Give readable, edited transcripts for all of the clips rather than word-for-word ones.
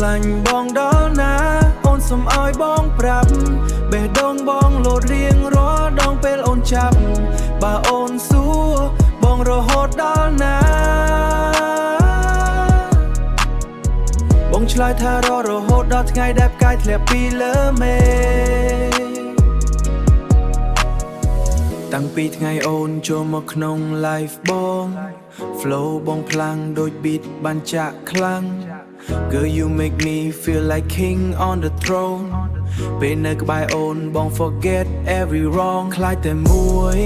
ឡាញ់បងដល់ណាអូនសុំឲ្យបងប្រាប់បេះដូងបងលោតរៀងរាល់ដងពេលអូនចាប់បើអូនសួរបងរហូតដល់ណាបងឆ្លើយថារហូតដល់ថ្ងៃដែលផ្កាយធ្លាក់ពីលើមេតាំងពីថ្ងៃអូនចូលមកក្នុង life បង flow បងខ្លាំងដូច beat បានចាក់ខ្លាំង Girl you make me feel like king on the throne ពេលនៅក្បែរអូនបង forget every wrong ខ្លាចតែមួយ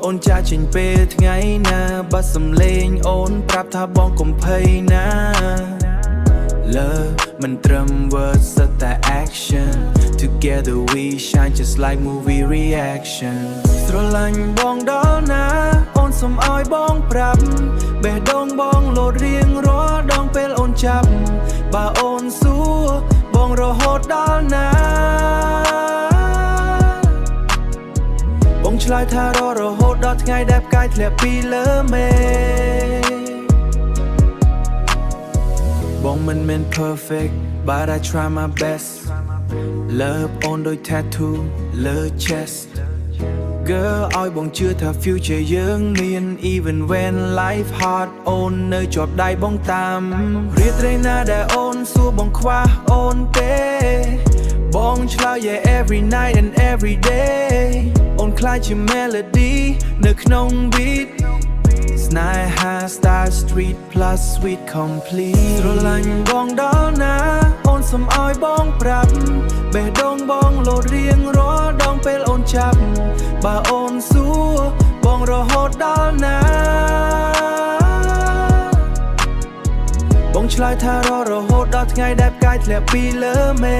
អូនចាចេញពេលថ្ងៃណាបាត់សំឡេងអូនប្រាប់ថាបងកុំភ័យណា Love មិនត្រឹម words តែ action Together we shine just like movie reaction ស្រឡាញ់បងដល់ណាអូនសុំឲ្យបងប្រាប់បេះដូងបងលោតរៀងរាល់ដងពេលអូនចាប់បើអូនសួរបងរហូតដល់ណាបងឆ្លើយថារហូតដល់ថ្ងៃដែលផ្កាយធ្លាក់ពីលើមេបងមិនមែន perfect but I try my best love on ដូច tattoo លើ chest Girl ឲ្យបងជឿថា future យើងមាន even when life hard អូននៅជាប់ដៃបងតាមរាត្រីណាដែលអូនសួរបងខ្វះអូនទេបងឆ្លើយ yeah every night and every day អូនខ្លាចជា melody នៅក្នុង beat ស្នេហា style street plus sweet complete ស្រឡាញ់បងដល់ណាអូនសុំឲ្យបងប្រាប់បេះដូងបងលោតរៀងរាល់ដងពេលអូនចាប់បើអូនសួរបងរហូតដល់ណាបងឆ្លើយថារហូតដល់ថ្ងៃដែលផ្កាយធ្លាក់ពីលើមេ